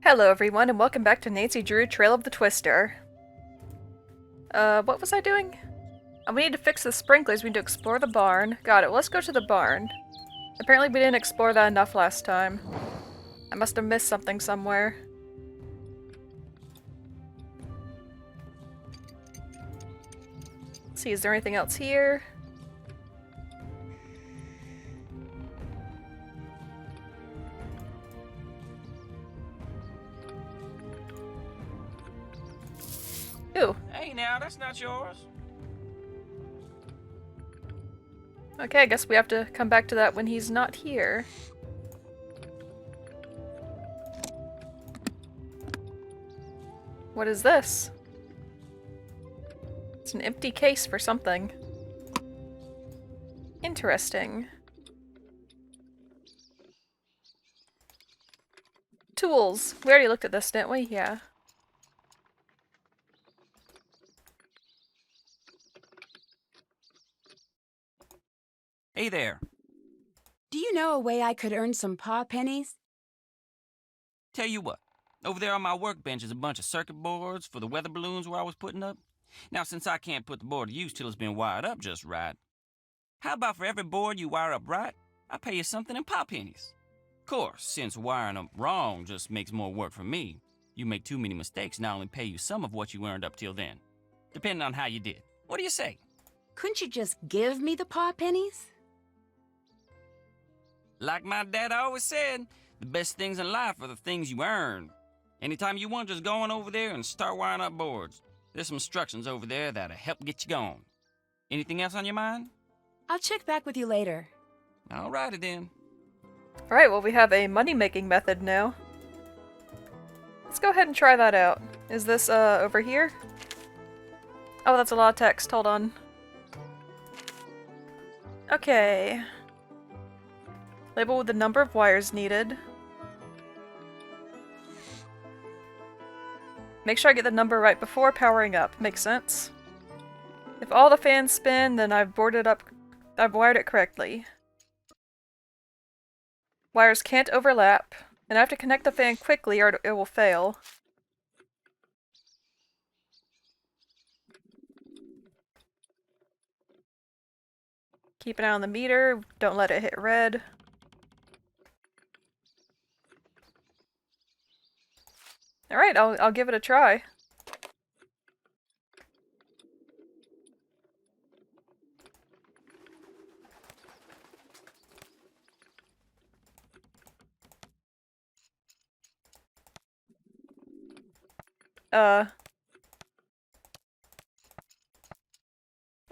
Hello everyone, and welcome back to Nancy Drew Trail of the Twister. What was I doing? We need to fix the sprinklers, we need to explore the barn. Got it, well, let's go to the barn. Apparently we didn't explore that enough last time. I must have missed something somewhere. Let's see, is there anything else here? Ooh. Hey now, that's not yours. Okay, I guess we have to come back to that when he's not here. What is this? It's an empty case for something. Interesting. Tools. We already looked at this, didn't we? Yeah. Hey there. Do you know a way I could earn some paw pennies? Tell you what, over there on my workbench is a bunch of circuit boards for the weather balloons where I was putting up. Now, since I can't put the board to use till it's been wired up just right, how about for every board you wire up right, I pay you something in paw pennies? Of course, since wiring them wrong just makes more work for me, you make too many mistakes and I only pay you some of what you earned up till then, depending on how you did. What do you say? Couldn't you just give me the paw pennies? Like my dad always said, the best things in life are the things you earn. Anytime you want, just go on over there and start wiring up boards. There's some instructions over there that'll help get you going. Anything else on your mind? I'll check back with you later. Alrighty then. Alright, well we have a money-making method now. Let's go ahead and try that out. Is this, over here? Oh, that's a lot of text. Hold on. Okay. Label with the number of wires needed. Make sure I get the number right before powering up. Makes sense. If all the fans spin, then I've wired it correctly. Wires can't overlap, and I have to connect the fan quickly or it will fail. Keep an eye on the meter, don't let it hit red. Alright, I'll give it a try. I'm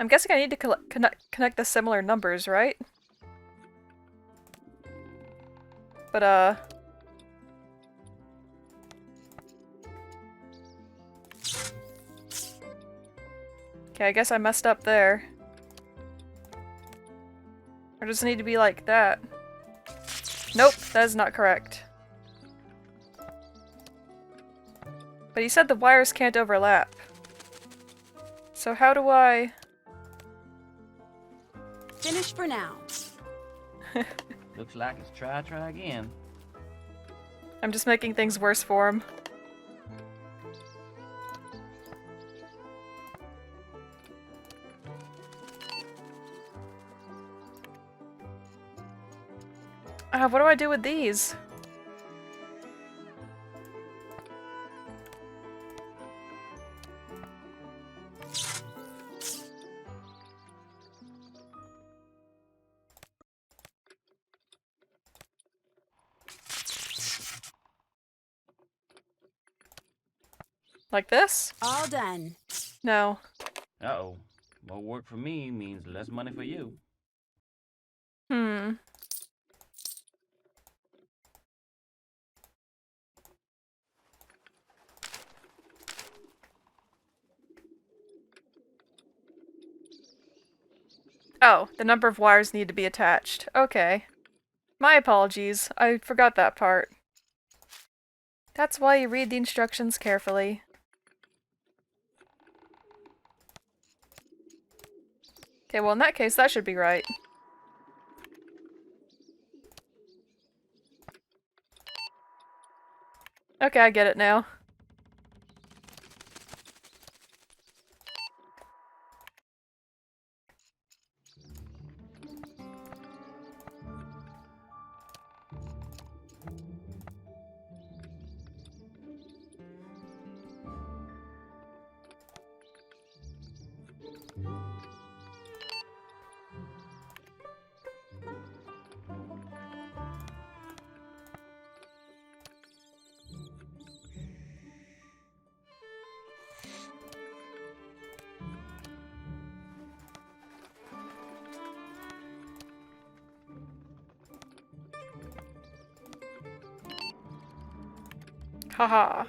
guessing I need to connect the similar numbers, right? But, okay, I guess I messed up there. Or does it need to be like that? Nope, that is not correct. But he said the wires can't overlap. So how do I... Finish for now. Looks like it's try again. I'm just making things worse for him. What do I do with these? Like this? All done. No. Uh-oh. More work for me means less money for you. Hmm. Oh, the number of wires need to be attached. Okay. My apologies. I forgot that part. That's why you read the instructions carefully. Okay, well in that case, that should be right. Okay, I get it now. Haha.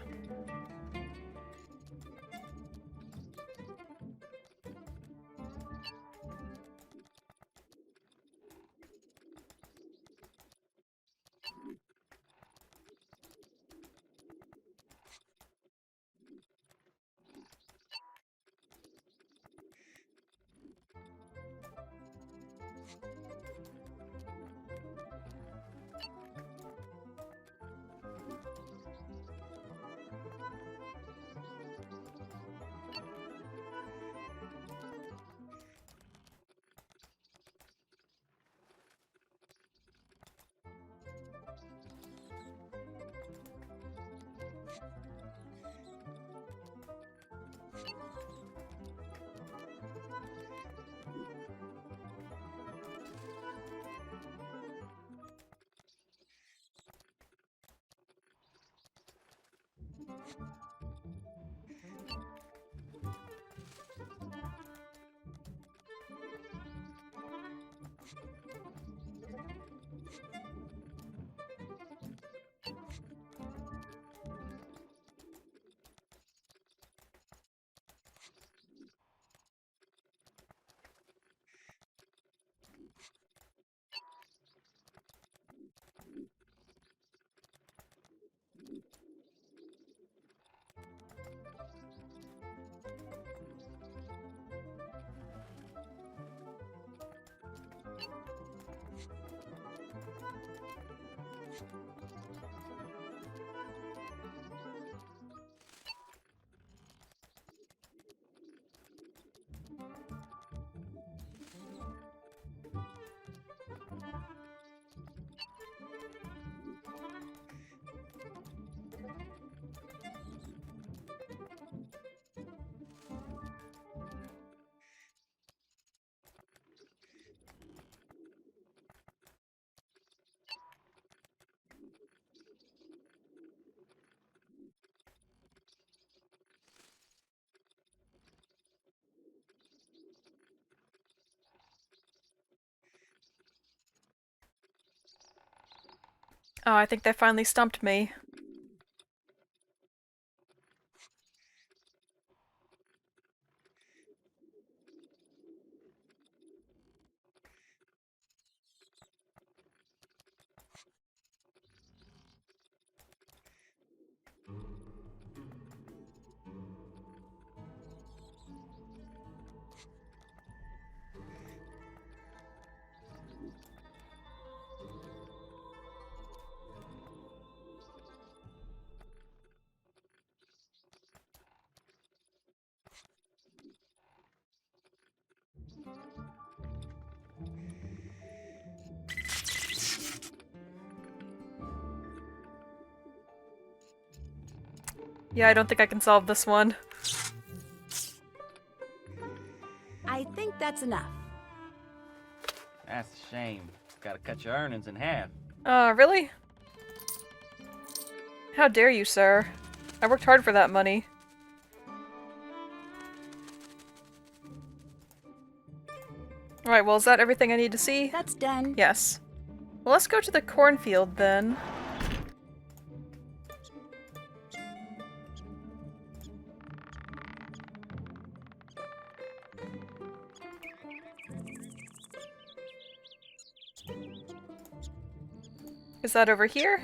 Oh, I think they finally stumped me. Yeah, I don't think I can solve this one. I think that's enough. That's a shame. Gotta cut your earnings in half. Really? How dare you, sir? I worked hard for that money. Alright, well, is that everything I need to see? That's done. Yes. Well, let's go to the cornfield then. Is that over here?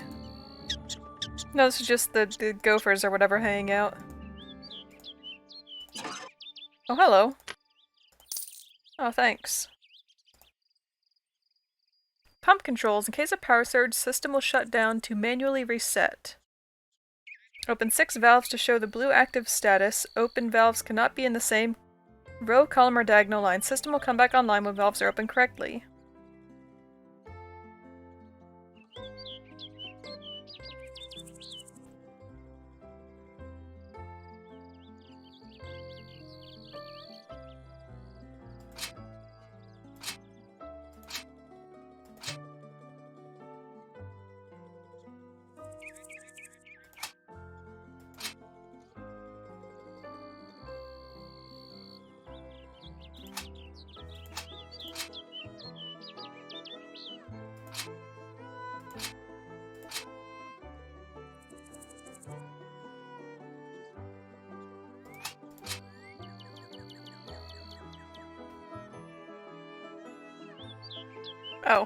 No, this is just the gophers or whatever hanging out. Oh, hello. Oh, thanks. Pump controls. In case of power surge, system will shut down to manually reset. Open 6 valves to show the blue active status. Open valves cannot be in the same row, column, or diagonal line. System will come back online when valves are open correctly. Oh.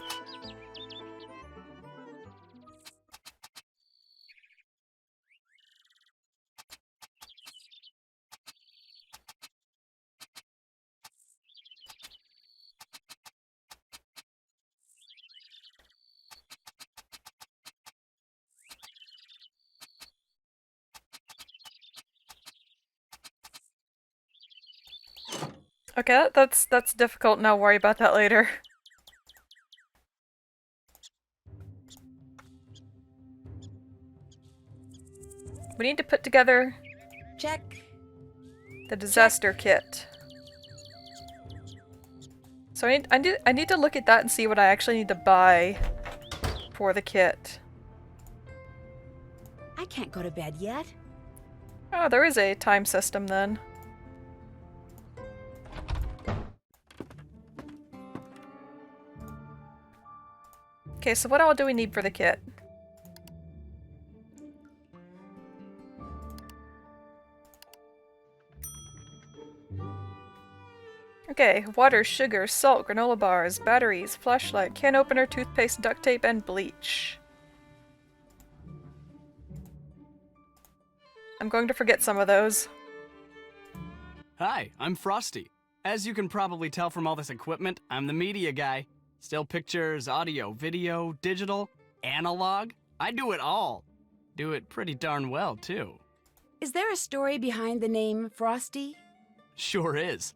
Okay, that's difficult, and I'll worry about that later. We need to put together Check. the disaster kit. So I need to look at that and see what I actually need to buy for the kit. I can't go to bed yet. Oh, there is a time system then. Okay, so what all do we need for the kit? Okay, water, sugar, salt, granola bars, batteries, flashlight, can opener, toothpaste, duct tape, and bleach. I'm going to forget some of those. Hi, I'm Frosty. As you can probably tell from all this equipment, I'm the media guy. Still pictures, audio, video, digital, analog. I do it all. Do it pretty darn well, too. Is there a story behind the name Frosty? Sure is.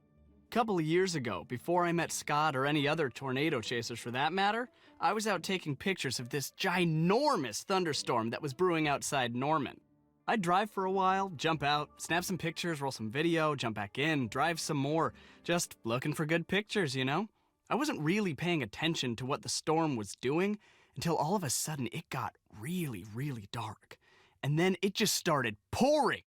Couple of years ago, before I met Scott or any other tornado chasers for that matter, I was out taking pictures of this ginormous thunderstorm that was brewing outside Norman. I'd drive for a while, jump out, snap some pictures, roll some video, jump back in, drive some more, just looking for good pictures, you know? I wasn't really paying attention to what the storm was doing until all of a sudden it got really, really dark. And then it just started pouring.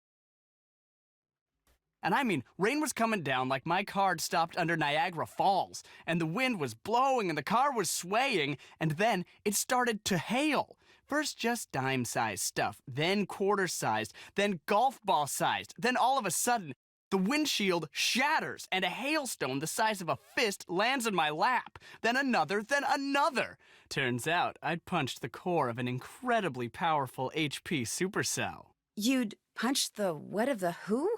And I mean, rain was coming down like my car had stopped under Niagara Falls, and the wind was blowing and the car was swaying, and then it started to hail. First just dime-sized stuff, then quarter-sized, then golf ball-sized, then all of a sudden, the windshield shatters and a hailstone the size of a fist lands in my lap. Then another, then another. Turns out I'd punched the core of an incredibly powerful HP supercell. You'd punched the what of the who?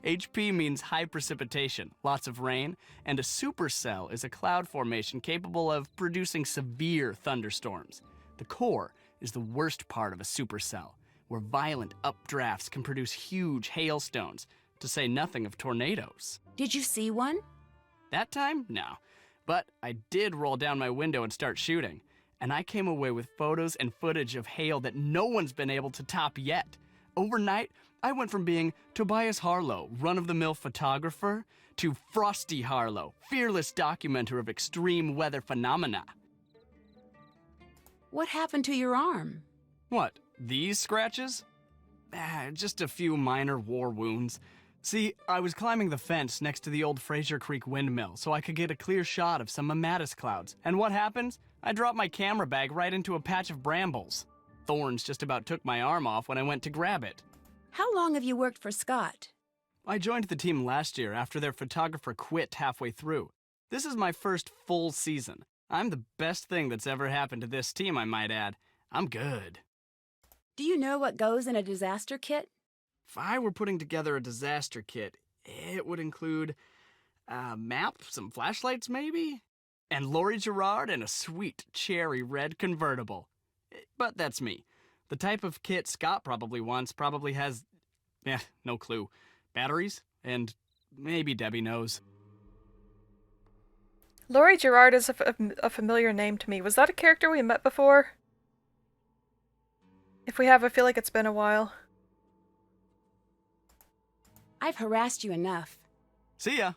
HP means high precipitation, lots of rain, and a supercell is a cloud formation capable of producing severe thunderstorms. The core is the worst part of a supercell, where violent updrafts can produce huge hailstones, to say nothing of tornadoes. Did you see one? That time? No. But I did roll down my window and start shooting, and I came away with photos and footage of hail that no one's been able to top yet. Overnight, I went from being Tobias Harlow, run-of-the-mill photographer, to Frosty Harlow, fearless documenter of extreme weather phenomena. What happened to your arm? What, these scratches? Just a few minor war wounds. See, I was climbing the fence next to the old Fraser Creek windmill so I could get a clear shot of some mammatus clouds. And what happens? I dropped my camera bag right into a patch of brambles. Thorns just about took my arm off when I went to grab it. How long have you worked for Scott? I joined the team last year after their photographer quit halfway through. This is my first full season. I'm the best thing that's ever happened to this team, I might add. I'm good. Do you know what goes in a disaster kit? If I were putting together a disaster kit, it would include a map, some flashlights maybe, and Laurie Gerard and a sweet cherry red convertible. But that's me. The type of kit Scott probably wants probably has, no clue. Batteries? And maybe Debbie knows. Laurie Gerard is a familiar name to me. Was that a character we met before? If we have, I feel like it's been a while. I've harassed you enough. See ya.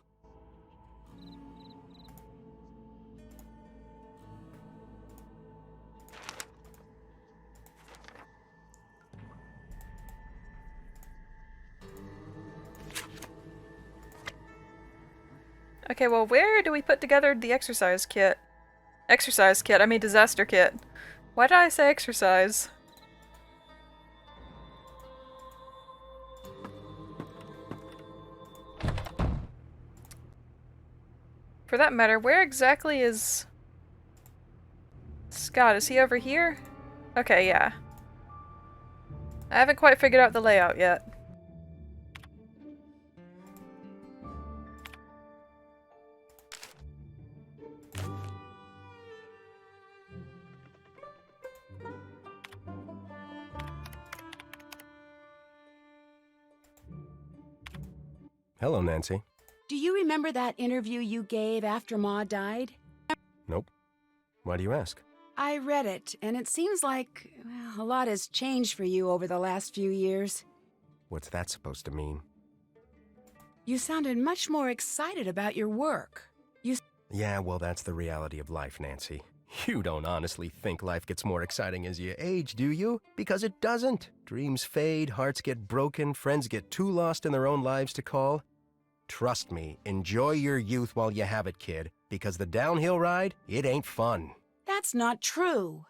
Okay, well, where do we put together the exercise kit? Exercise kit, I mean disaster kit. Why did I say exercise? For that matter, where exactly is Scott? Is he over here? Okay, yeah. I haven't quite figured out the layout yet. Hello, Nancy. Do you remember that interview you gave after Ma died? Nope. Why do you ask? I read it, and it seems like a lot has changed for you over the last few years. What's that supposed to mean? You sounded much more excited about your work. Yeah, well, that's the reality of life, Nancy. You don't honestly think life gets more exciting as you age, do you? Because it doesn't. Dreams fade, hearts get broken, friends get too lost in their own lives to call. Trust me, enjoy your youth while you have it, kid. Because the downhill ride, it ain't fun. That's not true.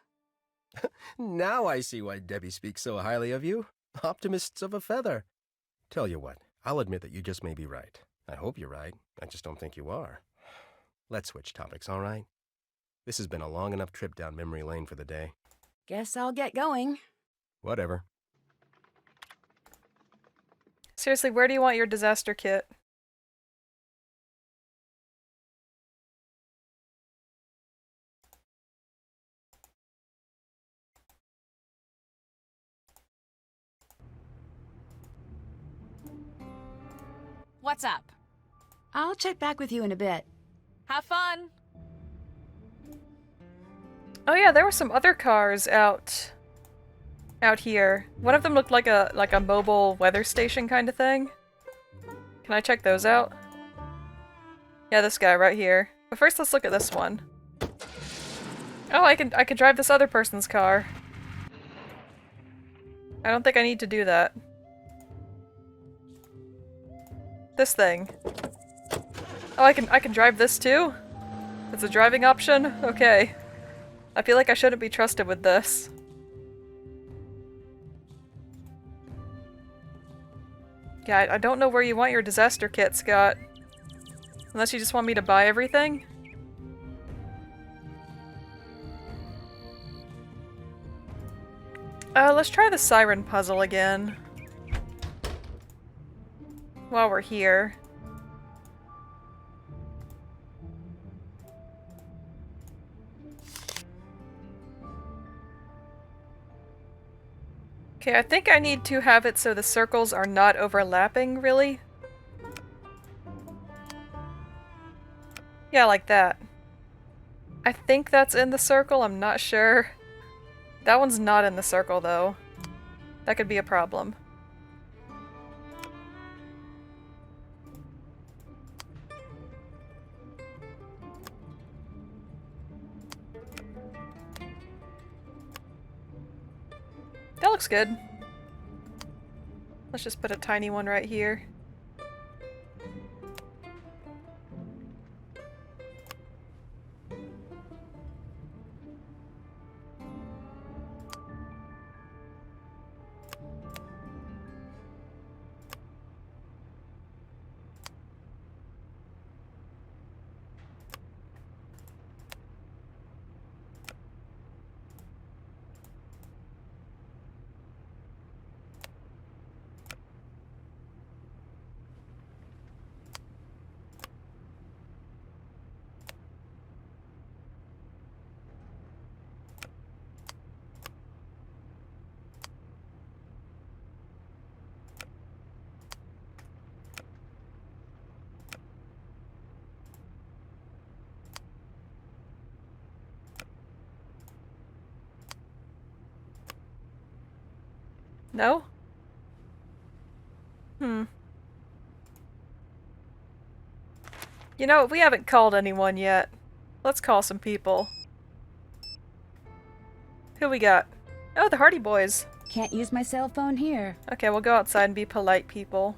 Now I see why Debbie speaks so highly of you. Optimists of a feather. Tell you what, I'll admit that you just may be right. I hope you're right. I just don't think you are. Let's switch topics, all right? This has been a long enough trip down memory lane for the day. Guess I'll get going. Whatever. Seriously, where do you want your disaster kit? What's up? I'll check back with you in a bit. Have fun! Oh yeah, there were some other cars out here. One of them looked like a mobile weather station kind of thing. Can I check those out? Yeah, this guy right here. But first let's look at this one. Oh, I can drive this other person's car. I don't think I need to do that. This thing. Oh, I can drive this too? It's a driving option? Okay. I feel like I shouldn't be trusted with this. Yeah, I don't know where you want your disaster kit, Scott. Unless you just want me to buy everything? Let's try the Siren Puzzle again. While we're here. Okay, I think I need to have it so the circles are not overlapping, really. Yeah, like that. I think that's in the circle, I'm not sure. That one's not in the circle, though. That could be a problem. That looks good. Let's just put a tiny one right here. No? Hmm. You know, we haven't called anyone yet. Let's call some people. Who we got? Oh, the Hardy Boys. Can't use my cell phone here. Okay, we'll go outside and be polite people.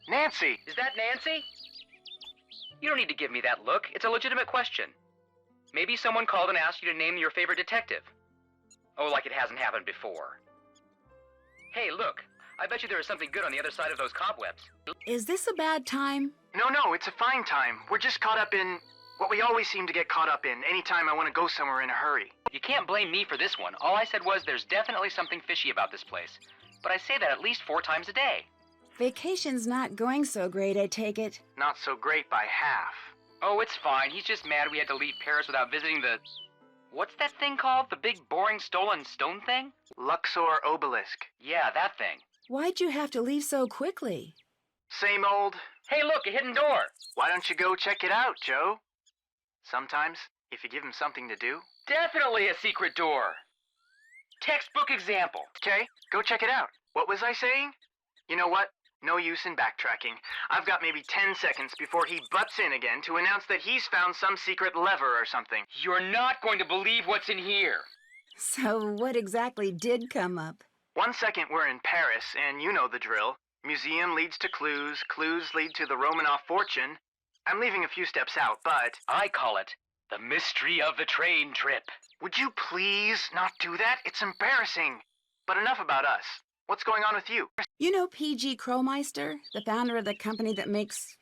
Nancy! Is that Nancy? You don't need to give me that look. It's a legitimate question. Maybe someone called and asked you to name your favorite detective. Oh, like it hasn't happened before. Hey, look. I bet you there is something good on the other side of those cobwebs. Is this a bad time? No, it's a fine time. We're just caught up in what we always seem to get caught up in anytime I want to go somewhere in a hurry. You can't blame me for this one. All I said was there's definitely something fishy about this place. But I say that at least 4 times a day. Vacation's not going so great, I take it. Not so great by half. Oh, it's fine. He's just mad we had to leave Paris without visiting the... What's that thing called? The big, boring, stolen stone thing? Luxor Obelisk. Yeah, that thing. Why'd you have to leave so quickly? Same old... Hey, look, a hidden door. Why don't you go check it out, Joe? Sometimes, if you give him something to do. Definitely a secret door. Textbook example. Okay, go check it out. What was I saying? You know what? No use in backtracking. I've got maybe 10 seconds before he butts in again to announce that he's found some secret lever or something. You're not going to believe what's in here. So what exactly did come up? 1 second we're in Paris, and you know the drill. Museum leads to clues, clues lead to the Romanov fortune. I'm leaving a few steps out, but... I call it the mystery of the train trip. Would you please not do that? It's embarrassing. But enough about us. What's going on with you? You know P.G. Crowmeister, the founder of the company that makes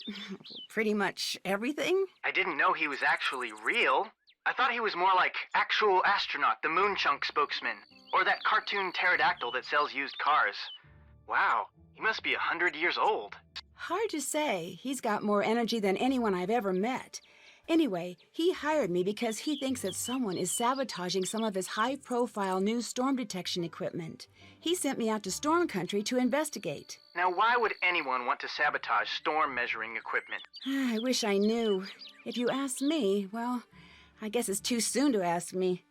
pretty much everything? I didn't know he was actually real. I thought he was more like actual astronaut, the Moonchunk spokesman, or that cartoon pterodactyl that sells used cars. Wow, he must be 100 years old. Hard to say. He's got more energy than anyone I've ever met. Anyway, he hired me because he thinks that someone is sabotaging some of his high-profile new storm detection equipment. He sent me out to storm country to investigate. Now, why would anyone want to sabotage storm measuring equipment? I wish I knew. If you ask me, well, I guess it's too soon to ask me.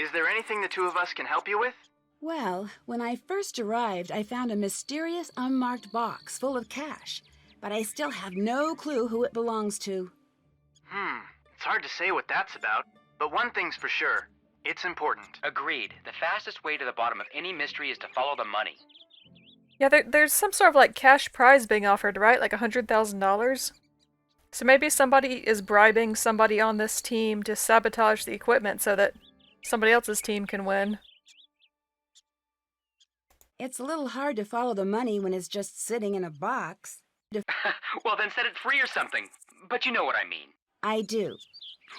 Is there anything the two of us can help you with? Well, when I first arrived, I found a mysterious unmarked box full of cash, but I still have no clue who it belongs to. It's hard to say what that's about, but one thing's for sure. It's important. Agreed. The fastest way to the bottom of any mystery is to follow the money. Yeah, there's some sort of like cash prize being offered, right? Like $100,000? So maybe somebody is bribing somebody on this team to sabotage the equipment so that somebody else's team can win. It's a little hard to follow the money when it's just sitting in a box. Well, then set it free or something. But you know what I mean. I do.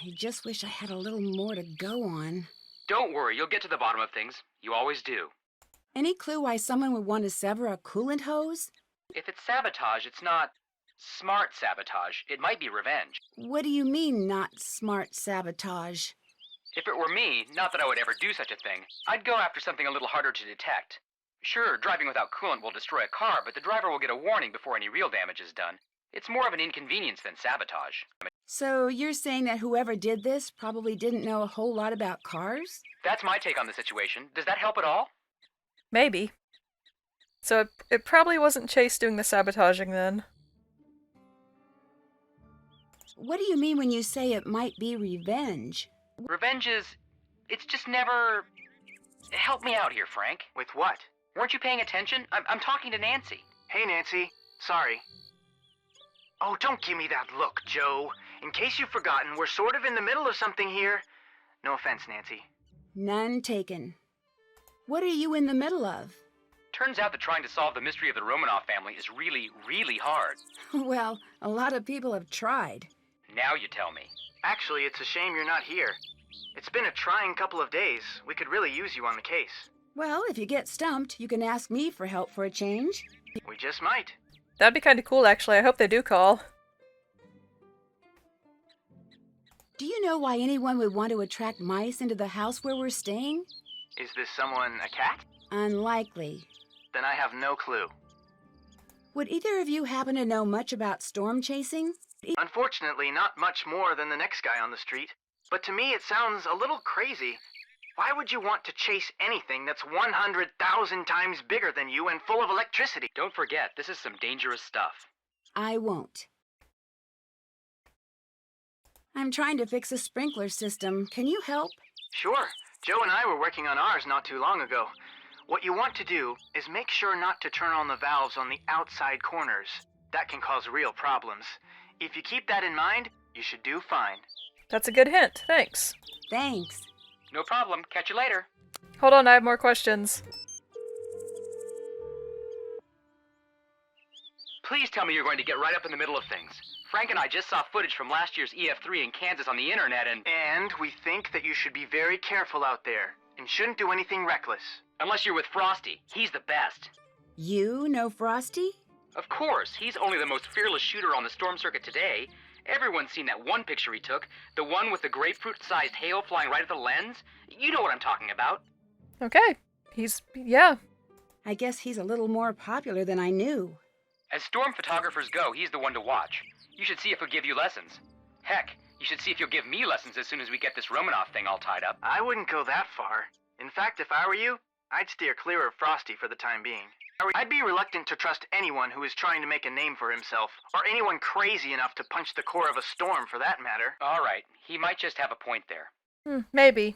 I just wish I had a little more to go on. Don't worry, you'll get to the bottom of things. You always do. Any clue why someone would want to sever a coolant hose? If it's sabotage, it's not smart sabotage. It might be revenge. What do you mean, not smart sabotage? If it were me, not that I would ever do such a thing, I'd go after something a little harder to detect. Sure, driving without coolant will destroy a car, but the driver will get a warning before any real damage is done. It's more of an inconvenience than sabotage. So you're saying that whoever did this probably didn't know a whole lot about cars? That's my take on the situation. Does that help at all? Maybe. So it probably wasn't Chase doing the sabotaging then. What do you mean when you say it might be revenge? Revenge is... it's just never... Help me out here, Frank. With what? Weren't you paying attention? I'm talking to Nancy. Hey, Nancy. Sorry. Oh, don't give me that look, Joe. In case you've forgotten, we're sort of in the middle of something here. No offense, Nancy. None taken. What are you in the middle of? Turns out that trying to solve the mystery of the Romanov family is really, really hard. Well, a lot of people have tried. Now you tell me. Actually, it's a shame you're not here. It's been a trying couple of days. We could really use you on the case. Well, if you get stumped, you can ask me for help for a change. We just might. That'd be kind of cool, actually. I hope they do call. Do you know why anyone would want to attract mice into the house where we're staying? Is this someone a cat? Unlikely. Then I have no clue. Would either of you happen to know much about storm chasing? Unfortunately, not much more than the next guy on the street. But to me, it sounds a little crazy. Why would you want to chase anything that's 100,000 times bigger than you and full of electricity? Don't forget, this is some dangerous stuff. I won't. I'm trying to fix a sprinkler system. Can you help? Sure. Joe and I were working on ours not too long ago. What you want to do is make sure not to turn on the valves on the outside corners. That can cause real problems. If you keep that in mind, you should do fine. That's a good hint. Thanks. Thanks. No problem. Catch you later. Hold on, I have more questions. Please tell me you're going to get right up in the middle of things. Frank and I just saw footage from last year's EF3 in Kansas on the internet And we think that you should be very careful out there and shouldn't do anything reckless. unless you're with Frosty. He's the best. You know Frosty? Of course, he's only the most fearless shooter on the storm circuit today. Everyone's seen that one picture he took, the one with the grapefruit-sized hail flying right at the lens. You know what I'm talking about. Okay. Yeah. I guess he's a little more popular than I knew. As storm photographers go, he's the one to watch. You should see if he'll give you lessons. Heck, you should see if you'll give me lessons as soon as we get this Romanov thing all tied up. I wouldn't go that far. In fact, if I were you, I'd steer clear of Frosty for the time being. I'd be reluctant to trust anyone who is trying to make a name for himself, or anyone crazy enough to punch the core of a storm for that matter. All right, he might just have a point there. Maybe.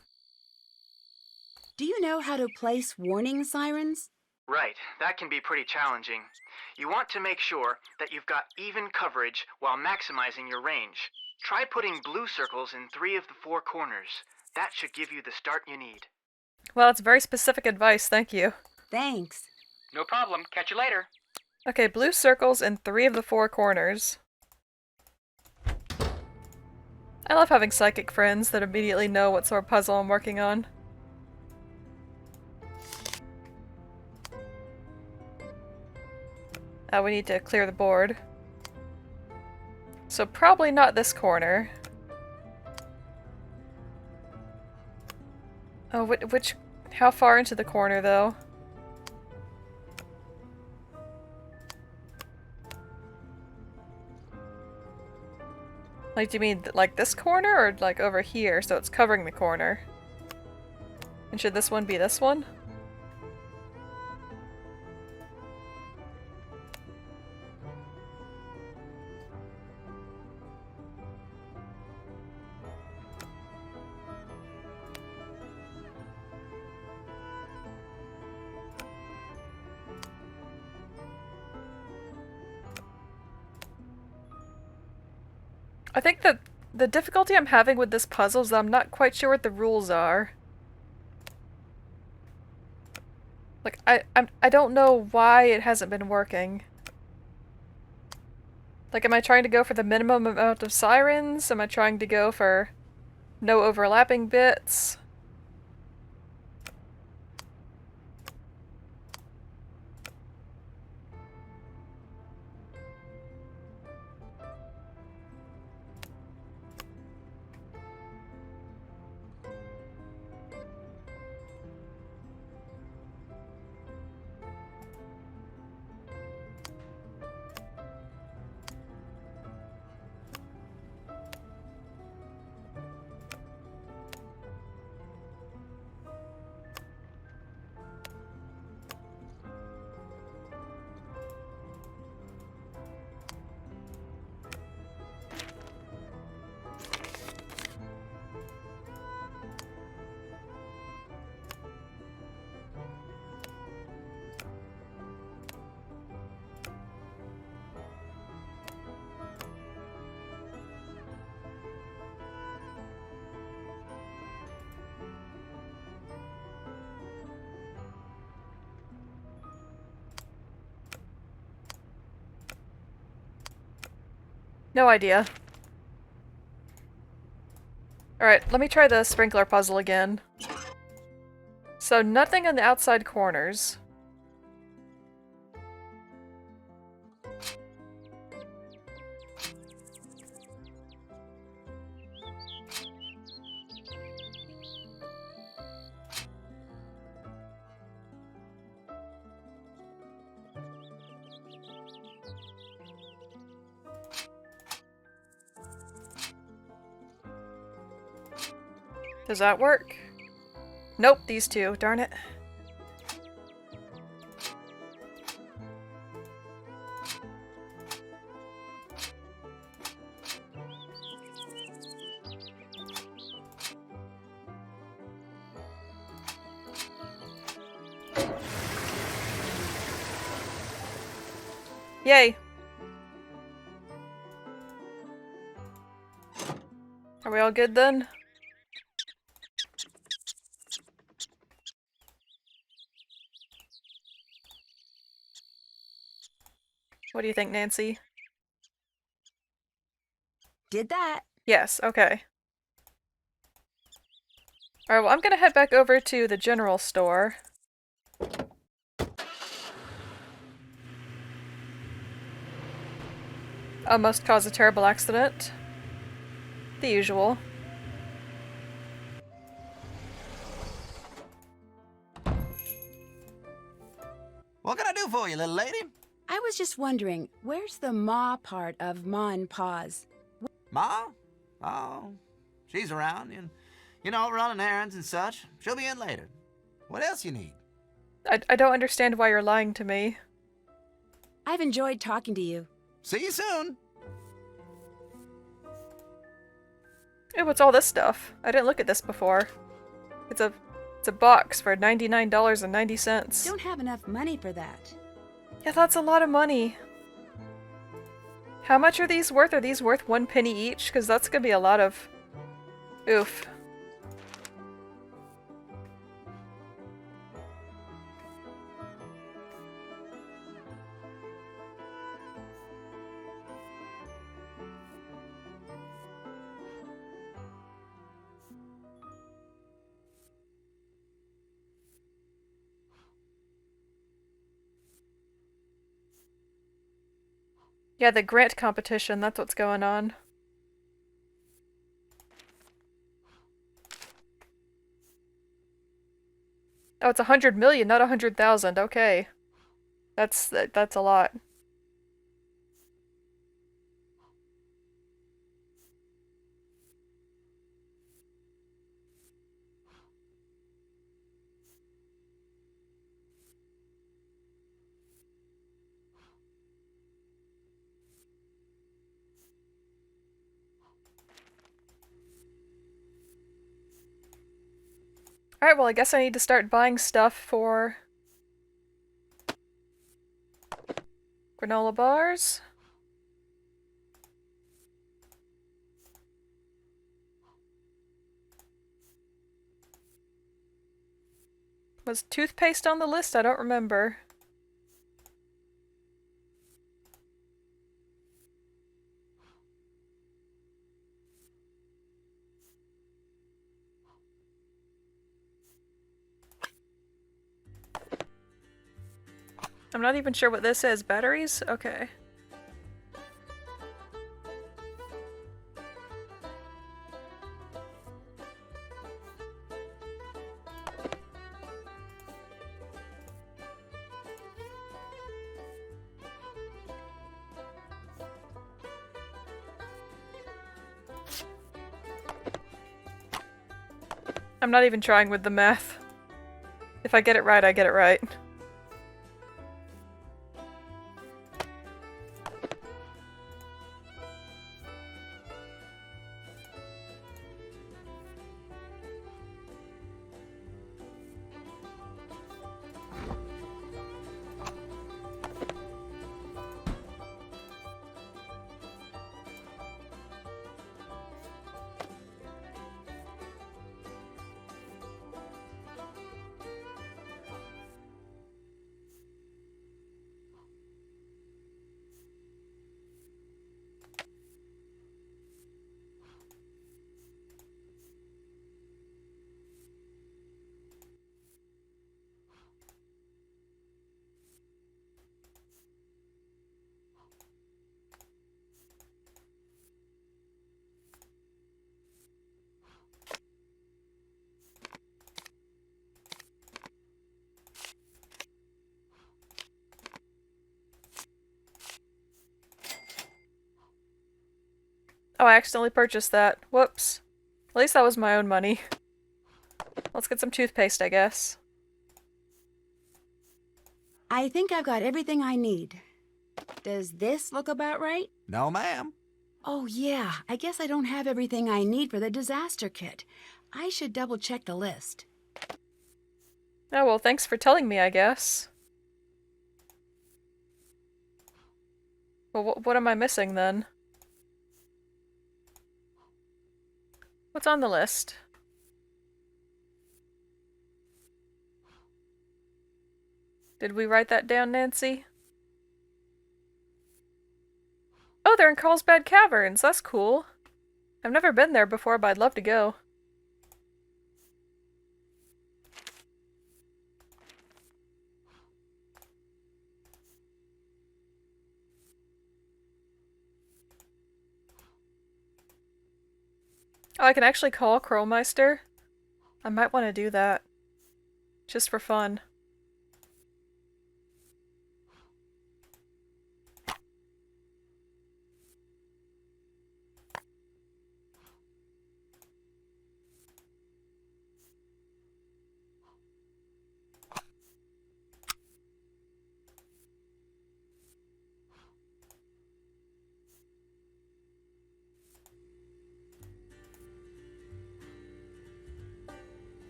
Do you know how to place warning sirens? Right, that can be pretty challenging. You want to make sure that you've got even coverage while maximizing your range. Try putting blue circles in 3 of the 4 corners. That should give you the start you need. Well, it's very specific advice, thank you. Thanks. No problem. Catch you later. Okay, blue circles in 3 of the 4 corners. I love having psychic friends that immediately know what sort of puzzle I'm working on. We need to clear the board. So probably not this corner. Oh, how far into the corner, though? Like, do you mean, like, this corner, or, like, over here, so it's covering the corner? And should this one be this one? I think that the difficulty I'm having with this puzzle is that I'm not quite sure what the rules are. Like, I don't know why it hasn't been working. Like, am I trying to go for the minimum amount of sirens? Am I trying to go for no overlapping bits? No idea. Alright, let me try the sprinkler puzzle again. So nothing on the outside corners. Does that work? Nope, these two. Darn it. Yay! Are we all good then? What do you think, Nancy? Did that. Yes, okay. Alright, well, I'm gonna head back over to the general store. Almost caused a terrible accident. The usual. What can I do for you, little lady? I was just wondering, where's the ma part of Ma and Pa's? Ma? Oh, she's around, and you know, running errands and such. She'll be in later. What else you need? I don't understand why you're lying to me. I've enjoyed talking to you. See you soon. Hey, what's all this stuff? I didn't look at this before. It's a box for $99.90. Don't have enough money for that. Yeah, that's a lot of money. How much are these worth? Are these worth 1 penny each? Because that's gonna be a lot of... Oof. Yeah, the grant competition, that's what's going on. Oh, it's 100 million, not 100,000. Okay. That's a lot. Alright, well, I guess I need to start buying stuff for granola bars. Was toothpaste on the list? I don't remember. I'm not even sure what this is. Batteries? Okay. I'm not even trying with the math. If I get it right, I get it right. Oh, I accidentally purchased that. Whoops. At least that was my own money. Let's get some toothpaste, I guess. I think I've got everything I need. Does this look about right? No, ma'am. Oh, yeah. I guess I don't have everything I need for the disaster kit. I should double-check the list. Oh, well, thanks for telling me, I guess. Well, what am I missing, then? What's on the list? Did we write that down, Nancy? Oh, they're in Carlsbad Caverns. That's cool. I've never been there before, but I'd love to go. Oh, I can actually call Crowmeister? I might want to do that. Just for fun.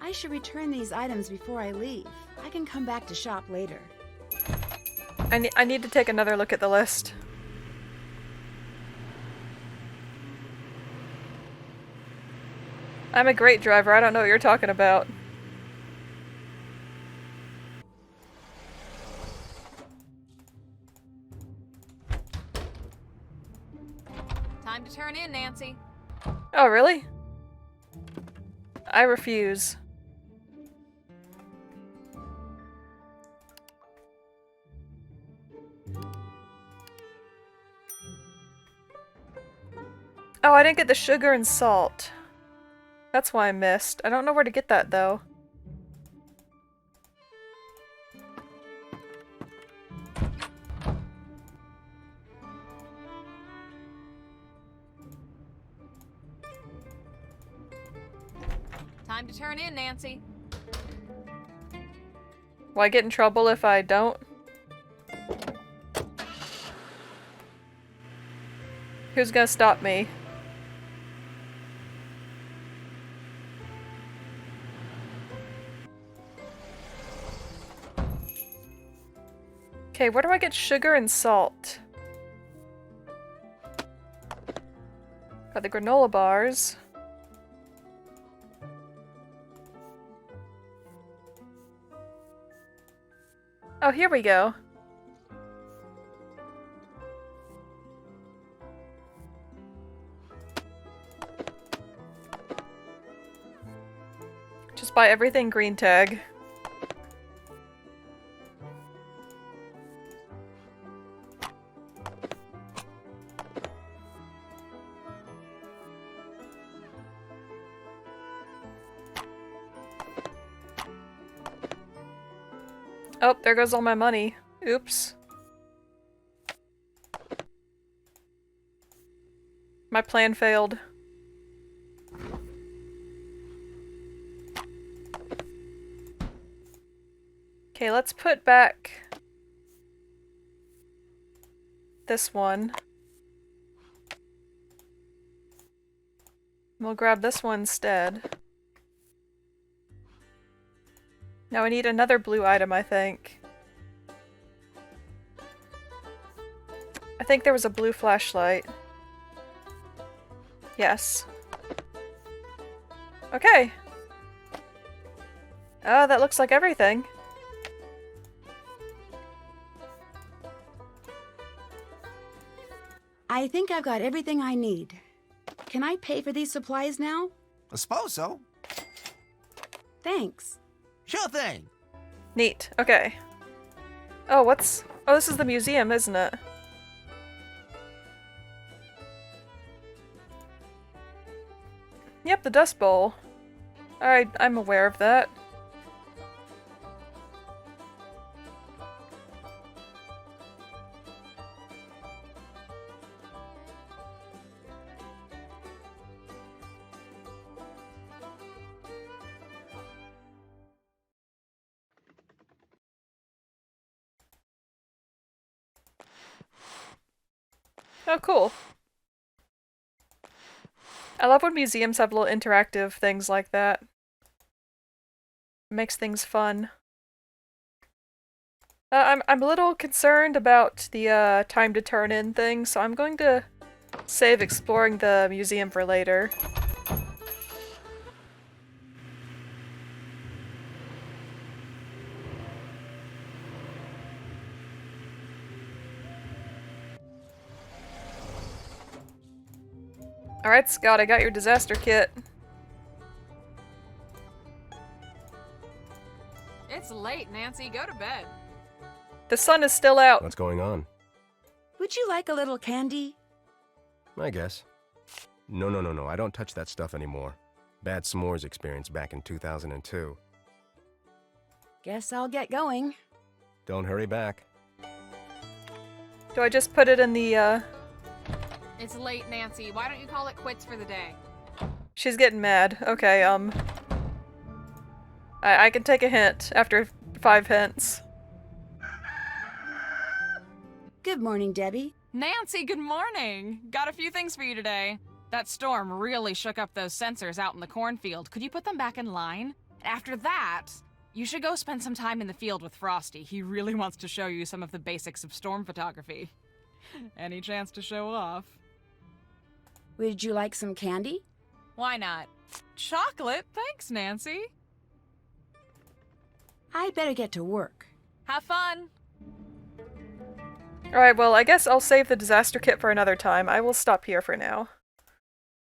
I should return these items before I leave. I can come back to shop later. I need to take another look at the list. I'm a great driver, I don't know what you're talking about. Time to turn in, Nancy. Oh, really? I refuse. Oh, I didn't get the sugar and salt. That's why I missed. I don't know where to get that, though. Time to turn in, Nancy. Will I get in trouble if I don't? Who's gonna stop me? Okay, where do I get sugar and salt? Got the granola bars. Oh, here we go. Just buy everything green tag. Oh, there goes all my money. Oops. My plan failed. Okay, let's put back this one. We'll grab this one instead. Now I need another blue item, I think. I think there was a blue flashlight. Yes. Okay. Oh, that looks like everything. I think I've got everything I need. Can I pay for these supplies now? I suppose so. Thanks. Sure thing. Neat. Okay. Oh, what's... Oh, this is the museum, isn't it? Yep, the Dust Bowl. Alright, I'm aware of that. Oh, cool. I love when museums have little interactive things like that. Makes things fun. I'm a little concerned about the time to turn in thing, so I'm going to save exploring the museum for later. Alright, Scott, I got your disaster kit. It's late, Nancy. Go to bed. The sun is still out. What's going on? Would you like a little candy? I guess. No. I don't touch that stuff anymore. Bad s'mores experience back in 2002. Guess I'll get going. Don't hurry back. Do I just put it in the, It's late, Nancy. Why don't you call it quits for the day? She's getting mad. Okay, I can take a hint after 5 hints. Good morning, Debbie. Nancy, good morning. Got a few things for you today. That storm really shook up those sensors out in the cornfield. Could you put them back in line? After that, you should go spend some time in the field with Frosty. He really wants to show you some of the basics of storm photography. Any chance to show off? Would you like some candy? Why not? Chocolate? Thanks, Nancy. I'd better get to work. Have fun. Alright, well, I guess I'll save the disaster kit for another time. I will stop here for now.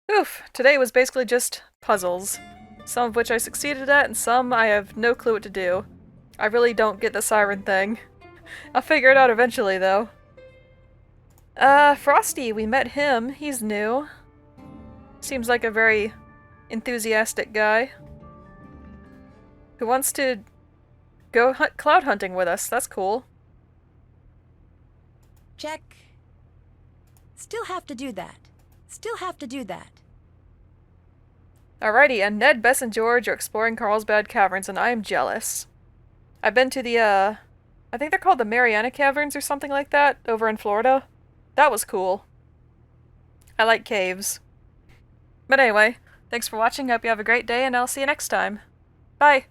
Oof, today was basically just puzzles. Some of which I succeeded at, and some I have no clue what to do. I really don't get the siren thing. I'll figure it out eventually, though. Frosty, we met him. He's new. Seems like a very enthusiastic guy. Who wants to go cloud hunting with us. That's cool. Check. Still have to do that. Alrighty, and Ned, Bess, and George are exploring Carlsbad Caverns, and I am jealous. I've been to the, I think they're called the Mariana Caverns or something like that, over in Florida. That was cool. I like caves. But anyway, thanks for watching, hope you have a great day, and I'll see you next time. Bye!